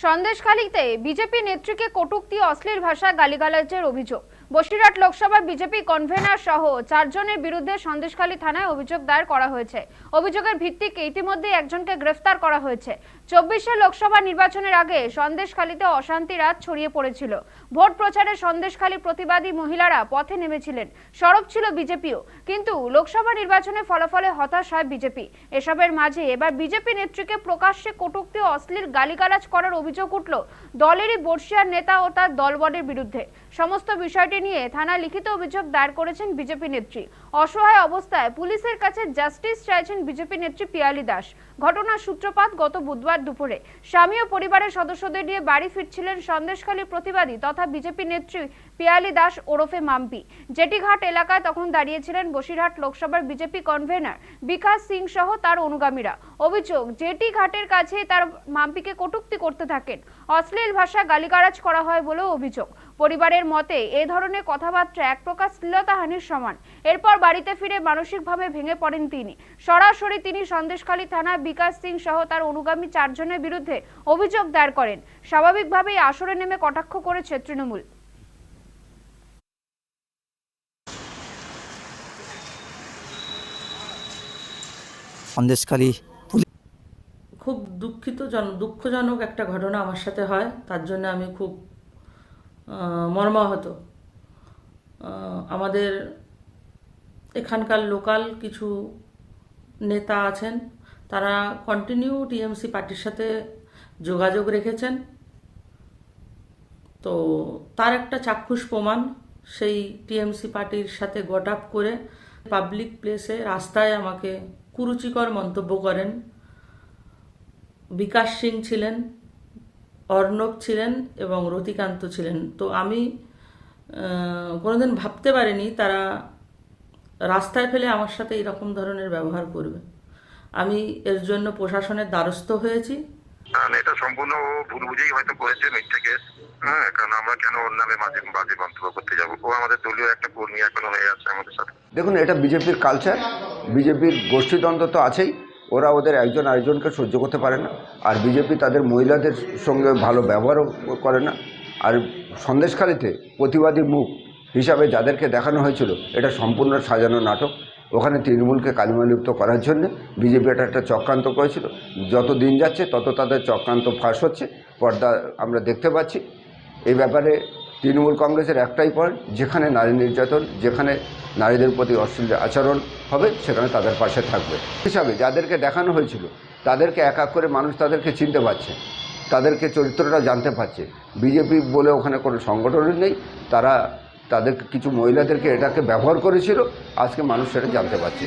সন্দেশখালীতে BJP নেত্রীকে কটূক্তি অশ্লীল ভাষায় গালিগালাজের অভিযোগ। বসিরহাট লোকসভা বিজেপি কনভেনার সহ 4 জনের বিরুদ্ধে সন্দেশখালী থানায় অভিযোগ দায়ের করা হয়েছে। অভিযোগের ভিত্তিতে ইতিমধ্যে একজনকে গ্রেফতার করা হয়েছে। 24 লোকসভা নির্বাচনের আগে সন্দেশখালীতে অশান্তি রাত ছড়িয়ে পড়েছিল। ভোট প্রচারে সন্দেশখালী প্রতিবাদী মহিলারা পথে নেমেছিলেন, সরব ছিল বিজেপিও। কিন্তু লোকসভা নির্বাচনে ফলাফলে হতাশ হয় বিজেপি। এসবের মাঝে এবার বিজেপি নেত্রীকে প্রকাশ্যে কটূক্তি ও অশ্লীল গালিগালাজ করার অভিযোগ উঠল দলেরই বর্ষিয়ার নেতা ও তার দলবলের বিরুদ্ধে। সমস্ত বিষয়টি নিয়ে থানায় লিখিত অভিযোগ দায়ের করেছেন বিজেপি নেত্রী। অসহায় অবস্থায় পুলিশের কাছে জাস্টিস চাইছেন বিজেপি নেত্রী পিয়ালি দাস। ঘটনার সূত্রপাত গত বুধবার দুপুরে স্বামী ও পরিবারের সদস্যদের নিয়ে বাড়ি ফিরছিলেন সন্দেশখালী প্রতিবাদী তথা বিজেপি নেত্রী পিয়ালি দাস ওরফে মাম্পি। জেটিঘাট এলাকায় তখন দাঁড়িয়েছিলেন বসিরহাট লোকসভার বিজেপি কনভেনার বিকাশ সিং সহ তার অনুগামীরা। অভিযোগ, জেটিঘাটের কাছে তার মাম্পিকে কটূক্তি করতে থাকেন, অশ্লীল ভাষায় গালিগালাজ করা হয় বলেও অভিযোগ। পরিবারের মতে এই ধরনের কথাবার্তা এক প্রকার শ্লীলতাহানির সমান। এরপর বাড়িতে ফিরে মানসিকভাবে ভেঙে পড়েন তিনি। সরাসরি তিনি সন্দেশখালী থানায় বিকাশ সিং সহ তার অনুগামী 4 জনের বিরুদ্ধে অভিযোগ দায়ের করেন। স্বাভাবিকভাবেই আসরে নেমে কটাক্ষ করেছে তৃণমূল। সন্দেশখালী খুব দুঃখজনক একটা ঘটনা আমার সাথে হয়, তার জন্য আমি খুব মর্মাহত। আমাদের এখানকার লোকাল কিছু নেতা আছেন, তারা কন্টিনিউ টিএমসি পার্টির সাথে যোগাযোগ রেখেছেন। তো তার একটা চাক্ষুষ প্রমাণ, সেই টিএমসি পার্টির সাথে গট আপ করে পাবলিক প্লেসে রাস্তায় আমাকে কুরুচিকর মন্তব্য করেন। বিকাশ সিং ছিলেন, অর্ণব ছিলেন এবং রতিকান্ত ছিলেন। তো আমি কোনোদিন ভাবতে পারিনি তারা রাস্তায় ফেলে আমার সাথে এরকম ধরনের ব্যবহার করবে। আমি এর জন্য প্রশাসনের দ্বারস্থ হয়েছি। এটা সম্পূর্ণ ভুল বুঝেই হয়তো করেছে, মিথ্যে কেস। হ্যাঁ, কারণ আমরা কেন ওর নামে বাজে মন্তব্য করতে যাবো? ও আমাদের দলীয় একটা কর্মী এখনো হয়ে আছে আমাদের সাথে। দেখুন, এটা বিজেপির কালচার, বিজেপির গোষ্ঠীদ্বন্দ্ব তো আছেই। ওরা ওদের একজন আরেকজনকে সহ্য করতে পারে না, আর বিজেপি তাদের মহিলাদের সঙ্গে ভালো ব্যবহারও করে না। আর সন্দেশখালীতে প্রতিবাদী মুখ হিসাবে যাদেরকে দেখানো হয়েছিল, এটা সম্পূর্ণ সাজানো নাটক। ওখানে তৃণমূলকে কালিমালিপ্ত করার জন্য বিজেপি একটা চক্রান্ত করেছিল। যত দিন যাচ্ছে তত তাদের চক্রান্ত ফাঁস হচ্ছে, পর্দা আমরা দেখতে পাচ্ছি। এই ব্যাপারে তৃণমূল কংগ্রেসের একটাই পয়েন্ট, যেখানে নারী নির্যাতন, যেখানে নারীদের প্রতি অশ্লীল আচরণ হবে, সেখানে তাদের পাশে থাকবে। হিসাবে যাদেরকে দেখানো হয়েছিল তাদেরকে এক এক করে মানুষ তাদেরকে চিনতে পারছে, তাদেরকে চরিত্রটা জানতে পারছে। বিজেপি বলে ওখানে কোনো সংগঠনই নেই, তারা তাদের কিছু মহিলাদেরকে এটাকে ব্যবহার করেছিল, আজকে মানুষ সেটা জানতে পারছে।